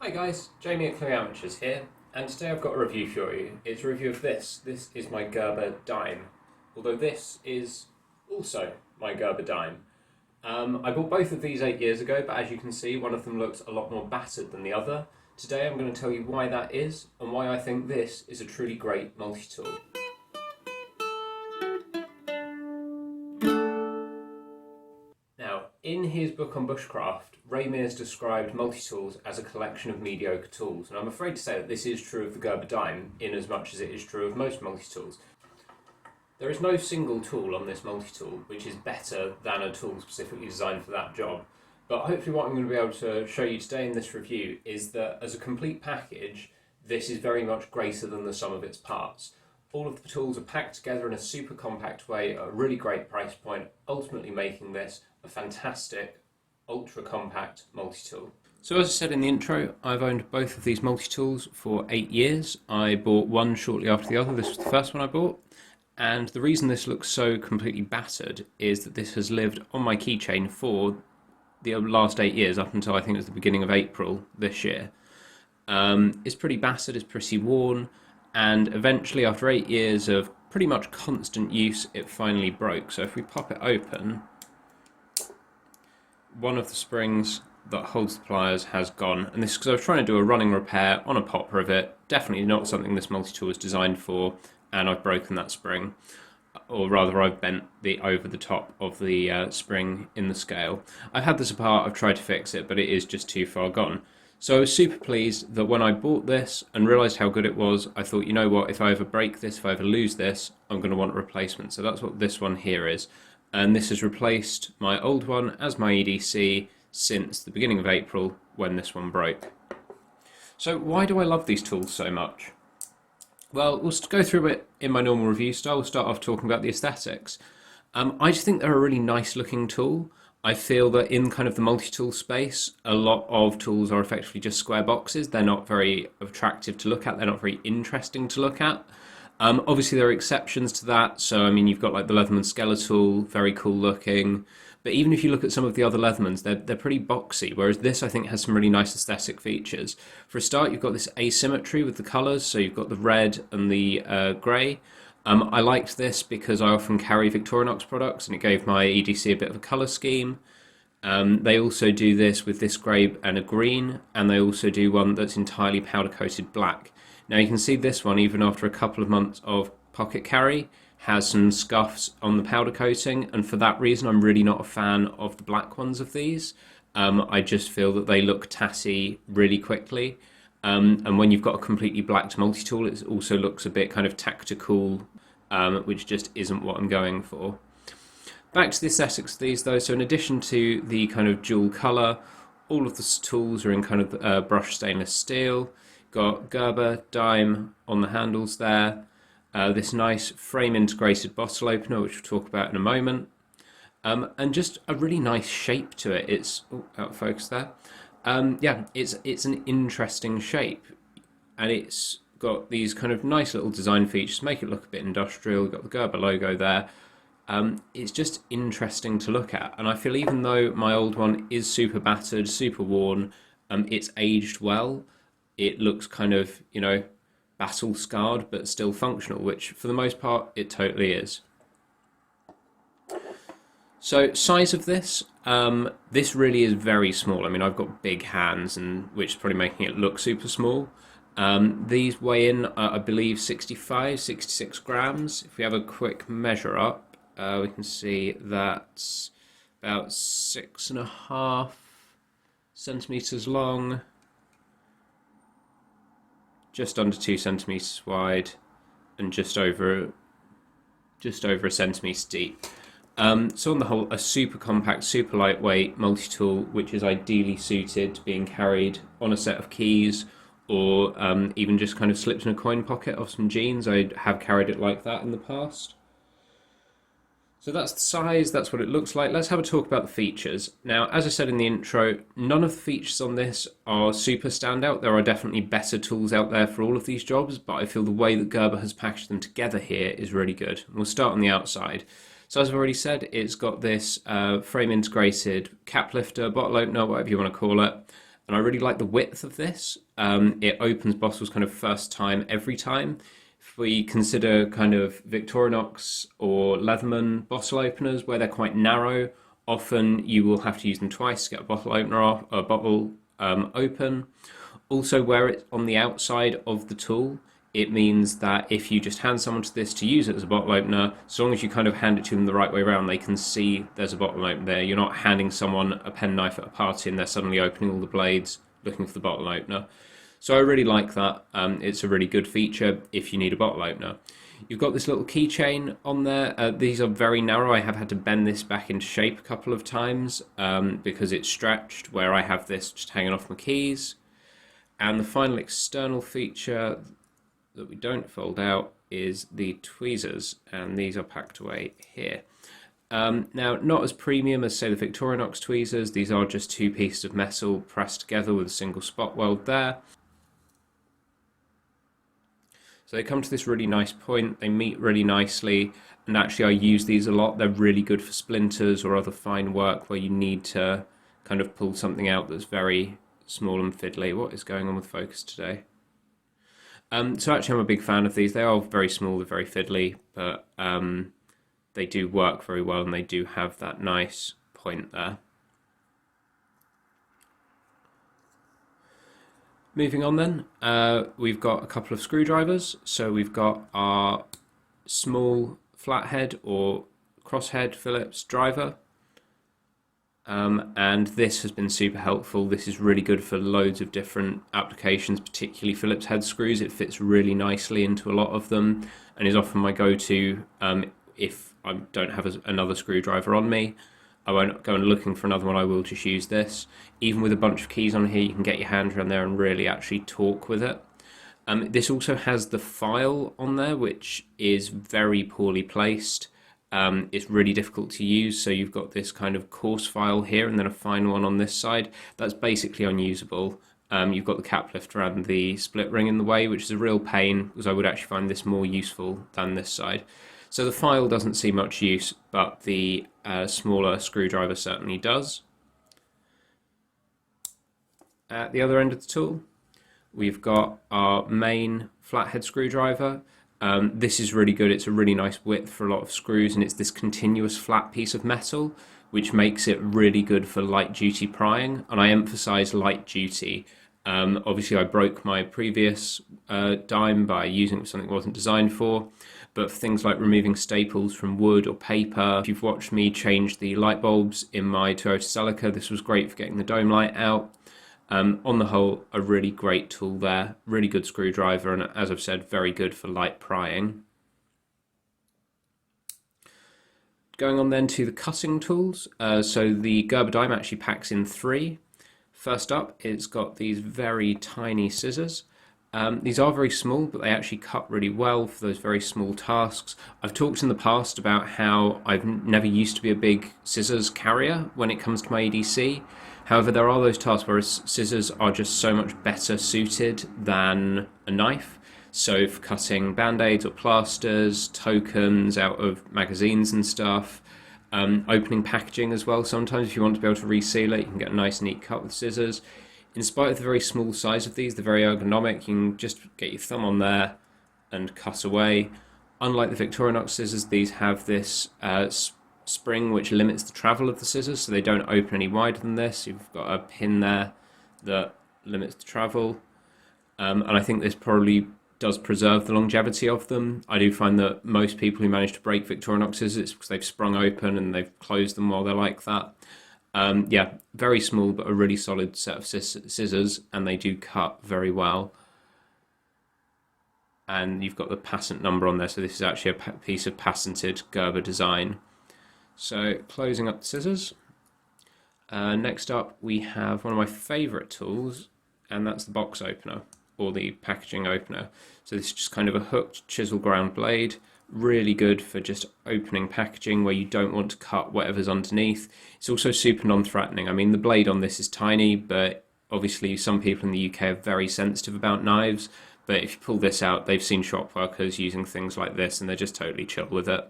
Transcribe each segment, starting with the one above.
Hi guys, Jamie at Clear Amateurs here, and today I've got a review for you. It's a review of this. This is my Gerber Dime, although this is also my Gerber Dime. I bought both of these 8 years ago, but as you can see, one of them looks a lot more battered than the other. Today I'm going to tell you why that is, and why I think this is a truly great multi-tool. Now, in his book on bushcraft, Ray Mears described multi-tools as a collection of mediocre tools, and I'm afraid to say that this is true of the Gerber Dime in as much as it is true of most multi-tools. There is no single tool on this multi-tool which is better than a tool specifically designed for that job, but hopefully what I'm going to be able to show you today in this review is that as a complete package, this is very much greater than the sum of its parts. All of the tools are packed together in a super compact way at a really great price point, ultimately making this a fantastic, ultra compact multi-tool. So as I said in the intro, I've owned both of these multi-tools for 8 years. I bought one shortly after the other. This was the first one I bought. And the reason this looks so completely battered is that this has lived on my keychain for the last 8 years, up until I think it was the beginning of April this year. It's pretty battered, it's pretty worn, and eventually after 8 years of pretty much constant use, it finally broke. So if we pop it open, one of the springs that holds the pliers has gone, and this is because I was trying to do a running repair on a pot rivet. Definitely not something this multi-tool was designed for, and I've broken that spring, or rather I've bent the over the top of the spring in the scale. I've had this apart, I've tried to fix it, but it is just too far gone. So I was super pleased that when I bought this and realised how good it was, I thought, you know what, if I ever break this, if I ever lose this, I'm going to want a replacement. So that's what this one here is. And this has replaced my old one as my EDC since the beginning of April when this one broke. So why do I love these tools so much? Well, we'll go through it in my normal review style. We'll start off talking about the aesthetics. I just think they're a really nice looking tool. I feel that in kind of the multi-tool space, a lot of tools are effectively just square boxes. They're not very attractive to look at. They're not very interesting to look at. Obviously, there are exceptions to that. So, I mean, you've got like the Leatherman Skeletal, very cool looking. But even if you look at some of the other Leathermans, they're pretty boxy, whereas this, I think, has some really nice aesthetic features. For a start, you've got this asymmetry with the colours, so you've got the red and the grey. I liked this because I often carry Victorinox products, and it gave my EDC a bit of a colour scheme. They also do this with this grey and a green, and they also do one that's entirely powder-coated black. Now, you can see this one, even after a couple of months of pocket carry, has some scuffs on the powder coating, and for that reason I'm really not a fan of the black ones of these. I just feel that they look tatty really quickly, and when you've got a completely blacked multi-tool, it also looks a bit kind of tactical, which just isn't what I'm going for. Back to the aesthetics of these though, so in addition to the kind of dual colour, all of the tools are in kind of brushed stainless steel. Got Gerber Dime on the handles there. This nice frame integrated bottle opener, which we'll talk about in a moment, and just a really nice shape to it. It's out of focus there. Yeah, it's an interesting shape, and it's got these kind of nice little design features, make it look a bit industrial. You've got the Gerber logo there. It's just interesting to look at, and I feel even though my old one is super battered, super worn, it's aged well. It looks kind of, you know, battle scarred but still functional, which for the most part it totally is. So size of this, this really is very small. I mean, I've got big hands, and which is probably making it look super small. These weigh in, I believe, 66 grams. If we have a quick measure up, we can see that's about 6.5 centimeters long, just under 2 centimeters wide, and just over a centimeter deep. So on the whole, a super compact, super lightweight multi-tool, which is ideally suited to being carried on a set of keys, or even just kind of slipped in a coin pocket of some jeans. I have carried it like that in the past. So that's the size, that's what it looks like. Let's have a talk about the features. Now, as I said in the intro, none of the features on this are super standout. There are definitely better tools out there for all of these jobs, but I feel the way that Gerber has packaged them together here is really good. We'll start on the outside. So as I've already said, it's got this frame integrated cap lifter, bottle opener, whatever you want to call it. and I really like the width of this. It opens bottles kind of first time every time. If we consider kind of Victorinox or Leatherman bottle openers where they're quite narrow, often you will have to use them twice to get a bottle opener off, a bottle open. Also, where it's on the outside of the tool, it means that if you just hand someone to this to use it as a bottle opener, so long as you kind of hand it to them the right way around, they can see there's a bottle opener there. You're not handing someone a penknife at a party and they're suddenly opening all the blades looking for the bottle opener. So I really like that. It's a really good feature if you need a bottle opener. You've got this little keychain on there. These are very narrow. I have had to bend this back into shape a couple of times because it's stretched, where I have this just hanging off my keys. And the final external feature that we don't fold out is the tweezers, and these are packed away here. Now, not as premium as, say, the Victorinox tweezers. These are just two pieces of metal pressed together with a single spot weld there. So they come to this really nice point, they meet really nicely, and actually I use these a lot. They're really good for splinters or other fine work where you need to kind of pull something out that's very small and fiddly. What is going on with focus today? So actually I'm a big fan of these. They are very small, they're very fiddly, but they do work very well and they do have that nice point there. Moving on then, we've got a couple of screwdrivers. So we've got our small flathead or crosshead Phillips driver. And this has been super helpful. This is really good for loads of different applications, particularly Phillips head screws. It fits really nicely into a lot of them and is often my go-to if I don't have another screwdriver on me. I won't go and looking for another one, I will just use this. Even with a bunch of keys on here, you can get your hand around there and really actually talk with it. This also has the file on there, which is very poorly placed. It's really difficult to use, so you've got this kind of coarse file here and then a fine one on this side. That's basically unusable. You've got the cap lift around the split ring in the way, which is a real pain, because I would actually find this more useful than this side. So the file doesn't see much use, but the smaller screwdriver certainly does. At the other end of the tool, we've got our main flathead screwdriver. This is really good. It's a really nice width for a lot of screws, and it's this continuous flat piece of metal, which makes it really good for light duty prying. And I emphasize light duty. Obviously, I broke my previous dime by using it for something it wasn't designed for. But for things like removing staples from wood or paper, if you've watched me change the light bulbs in my Toyota Celica, this was great for getting the dome light out. On the whole, a really great tool there, really good screwdriver, and as I've said, very good for light prying. Going on then to the cutting tools. So the Gerber Dime actually packs in 3. First up, it's got these very tiny scissors. These are very small, but they actually cut really well for those very small tasks. I've talked in the past about how I've never used to be a big scissors carrier when it comes to my EDC. However, there are those tasks where scissors are just so much better suited than a knife. So for cutting band-aids or plasters, tokens out of magazines and stuff, opening packaging as well. Sometimes if you want to be able to reseal it, you can get a nice neat cut with scissors. In spite of the very small size of these, they're very ergonomic. You can just get your thumb on there and cut away. Unlike the Victorinox scissors, these have this spring which limits the travel of the scissors, so they don't open any wider than this. You've got a pin there that limits the travel. And I think this probably does preserve the longevity of them. I do find that most people who manage to break Victorinox scissors, it's because they've sprung open and they've closed them while they're like that. Yeah, very small, but a really solid set of scissors, and they do cut very well. And you've got the patent number on there, so this is actually a piece of patented Gerber design. So closing up the scissors. Next up, we have one of my favourite tools, and that's the box opener, or the packaging opener. So this is just kind of a hooked chisel ground blade. Really good for just opening packaging where you don't want to cut whatever's underneath. It's also super non-threatening. I mean, the blade on this is tiny, but obviously some people in the UK are very sensitive about knives. But if you pull this out, they've seen shop workers using things like this and they're just totally chill with it.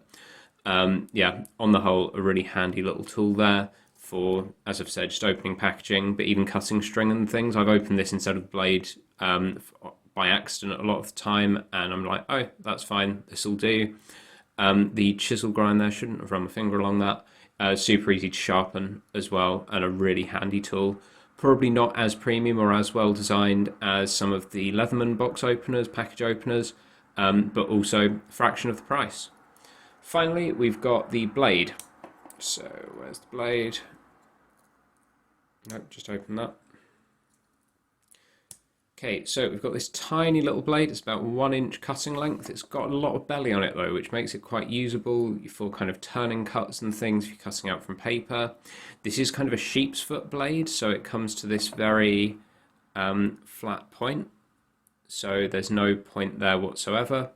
Yeah, on the whole, a really handy little tool there for, as I've said, just opening packaging, but even cutting string and things. I've opened this instead of blade by accident a lot of the time, and I'm like, oh, that's fine, this will do. The chisel grind there, shouldn't have run my finger along that. Super easy to sharpen as well, and a really handy tool. Probably not as premium or as well designed as some of the Leatherman box openers, package openers, but also a fraction of the price. Finally, we've got the blade. So where's the blade? Nope, just open that. Okay, so we've got this tiny little blade. It's about 1 inch cutting length. It's got a lot of belly on it though, which makes it quite usable for kind of turning cuts and things if you're cutting out from paper. This is kind of a sheep's foot blade, so it comes to this very flat point. So there's no point there whatsoever.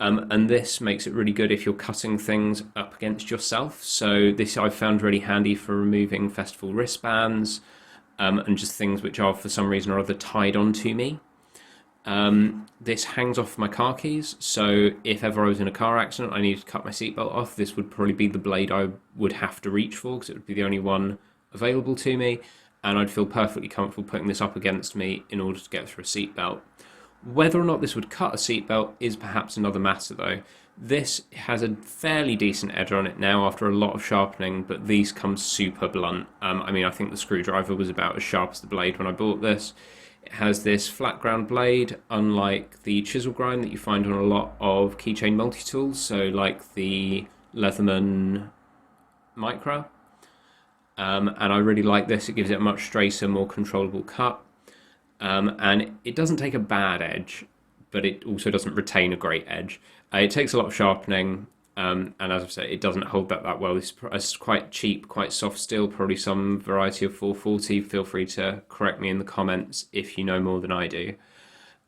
And this makes it really good if you're cutting things up against yourself. So this I've found really handy for removing festival wristbands, and just things which are for some reason or other tied onto me. This hangs off my car keys, so if ever I was in a car accident I needed to cut my seatbelt off, this would probably be the blade I would have to reach for, because it would be the only one available to me, and I'd feel perfectly comfortable putting this up against me in order to get through a seatbelt. Whether or not this would cut a seatbelt is perhaps another matter though. This has a fairly decent edge on it now after a lot of sharpening, but these come super blunt. I mean, I think the screwdriver was about as sharp as the blade when I bought this. It has this flat ground blade, unlike the chisel grind that you find on a lot of keychain multi-tools, so like the Leatherman Micro. And I really like this. It gives it a much straighter, more controllable cut. And it doesn't take a bad edge, but it also doesn't retain a great edge. It takes a lot of sharpening, and as I've said, it doesn't hold that well. It's quite cheap, quite soft steel, probably some variety of 440. Feel free to correct me in the comments if you know more than I do.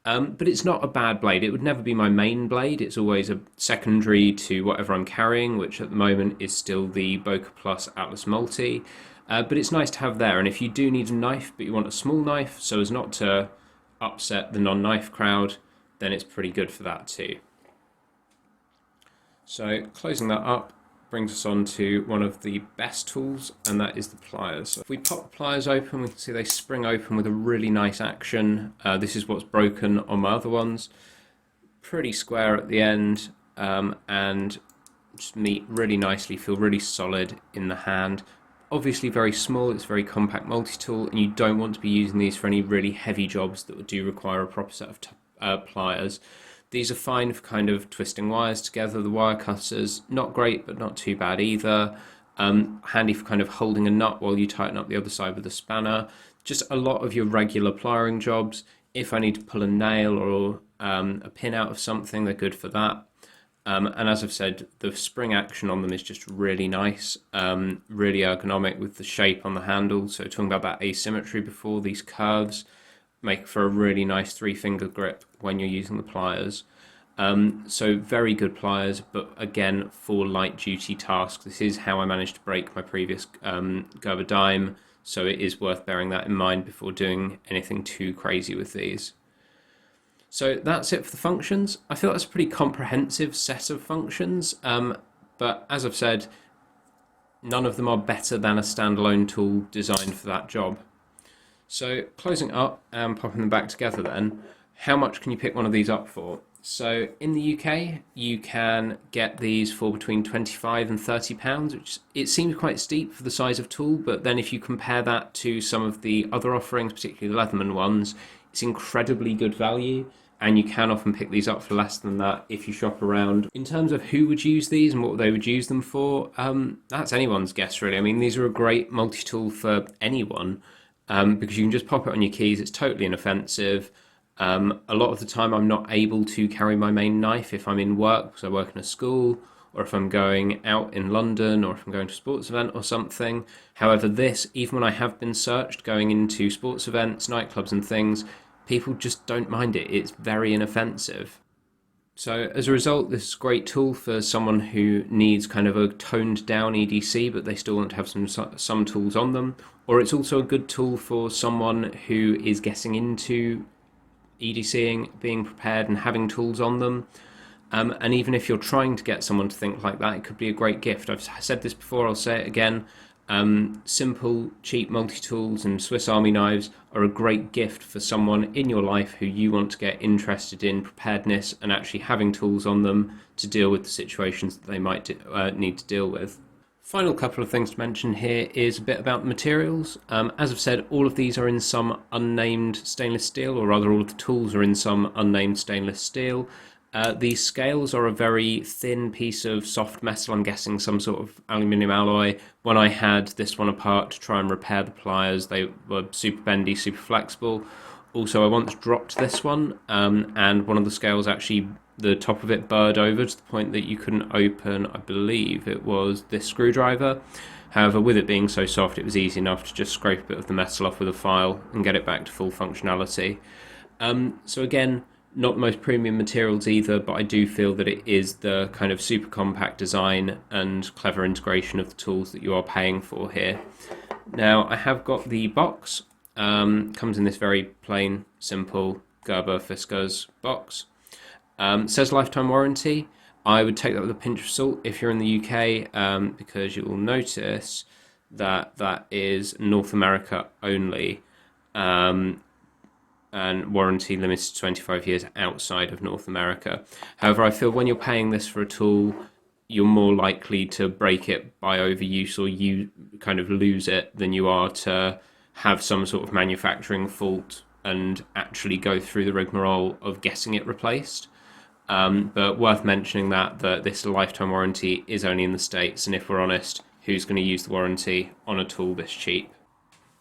But it's not a bad blade. It would never be my main blade. It's always a secondary to whatever I'm carrying, which at the moment is still the Bokeh Plus Atlas Multi. But it's nice to have there, and if you do need a knife, but you want a small knife, so as not to upset the non-knife crowd, then it's pretty good for that too. So closing that up brings us on to one of the best tools, and that is the pliers. So if we pop the pliers open, we can see they spring open with a really nice action. This is what's broken on my other ones. Pretty square at the end, and just meet really nicely, feel really solid in the hand. Obviously very small, it's a very compact multi-tool, and you don't want to be using these for any really heavy jobs that do require a proper set of pliers. These are fine for kind of twisting wires together. The wire cutters, not great, but not too bad either. Handy for kind of holding a nut while you tighten up the other side with a spanner. Just a lot of your regular pliering jobs. If I need to pull a nail or a pin out of something, they're good for that. And as I've said, the spring action on them is just really nice, really ergonomic with the shape on the handle. So talking about that asymmetry before, these curves make for a really nice 3-finger grip when you're using the pliers. So very good pliers, but again, for light duty tasks. This is how I managed to break my previous Gerber Dime, so it is worth bearing that in mind before doing anything too crazy with these. So that's it for the functions. I feel that's a pretty comprehensive set of functions, but as I've said, none of them are better than a standalone tool designed for that job. So closing up and popping them back together then, how much can you pick one of these up for? So in the UK, you can get these for between £25 and £30, which it seems quite steep for the size of tool, but then if you compare that to some of the other offerings, particularly the Leatherman ones, it's incredibly good value, and you can often pick these up for less than that if you shop around. In terms of who would use these and what they would use them for, that's anyone's guess really. I mean, these are a great multi-tool for anyone, because you can just pop it on your keys. It's totally inoffensive. A lot of the time I'm not able to carry my main knife if I'm in work, because I work in a school, or if I'm going out in London, or if I'm going to a sports event or something. However, this, even when I have been searched going into sports events, nightclubs and things, people just don't mind it. It's very inoffensive. So as a result, this is a great tool for someone who needs kind of a toned down EDC, but they still want to have some tools on them. Or it's also a good tool for someone who is getting into EDCing, being prepared and having tools on them. And even if you're trying to get someone to think like that, it could be a great gift. I've said this before, I'll say it again. Simple, cheap multi-tools and Swiss Army knives are a great gift for someone in your life who you want to get interested in preparedness and actually having tools on them to deal with the situations that they might need to deal with. Final couple of things to mention here is a bit about the materials. As I've said, all of these are in some unnamed stainless steel, or rather all of the tools are in some unnamed stainless steel. These scales are a very thin piece of soft metal, I'm guessing some sort of aluminium alloy. When I had this one apart to try and repair the pliers, they were super bendy, super flexible. Also, I once dropped this one, and one of the scales actually, the top of it burred over to the point that you couldn't open, I believe it was this screwdriver. However, with it being so soft, it was easy enough to just scrape a bit of the metal off with a file and get it back to full functionality. So again, not the most premium materials either, but I do feel that it is the kind of super compact design and clever integration of the tools that you are paying for here. Now, I have got the box. Comes in this very plain, simple Gerber Fiskars box. Says lifetime warranty. I would take that with a pinch of salt if you're in the UK, because you will notice that that is North America only. And warranty limited to 25 years outside of North America. However, I feel when you're paying this for a tool, you're more likely to break it by overuse or you kind of lose it than you are to have some sort of manufacturing fault and actually go through the rigmarole of getting it replaced. But worth mentioning that this lifetime warranty is only in the States, and if we're honest, who's going to use the warranty on a tool this cheap?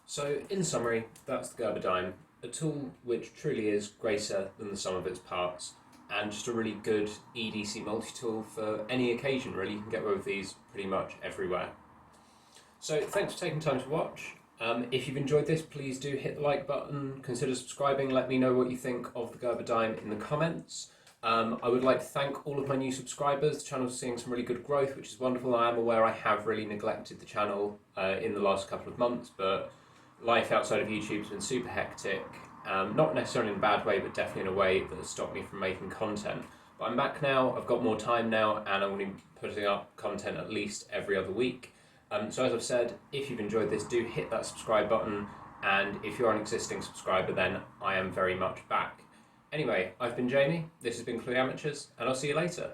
So, in summary, that's the Gerber Dime. A tool which truly is greater than the sum of its parts, and just a really good EDC multi-tool for any occasion, really. You can get away with these pretty much everywhere. So thanks for taking time to watch. If you've enjoyed this, please do hit the like button, consider subscribing, let me know what you think of the Gerber Dime in the comments. I would like to thank all of my new subscribers. The channel's seeing some really good growth, which is wonderful. I am aware I have really neglected the channel in the last couple of months, but life outside of YouTube has been super hectic, not necessarily in a bad way, but definitely in a way that has stopped me from making content. But I'm back now, I've got more time now, and I'm going to be putting up content at least every other week. So as I've said, if you've enjoyed this, do hit that subscribe button, and if you're an existing subscriber, then I am very much back. Anyway, I've been Jamie, this has been Clue Amateurs, and I'll see you later.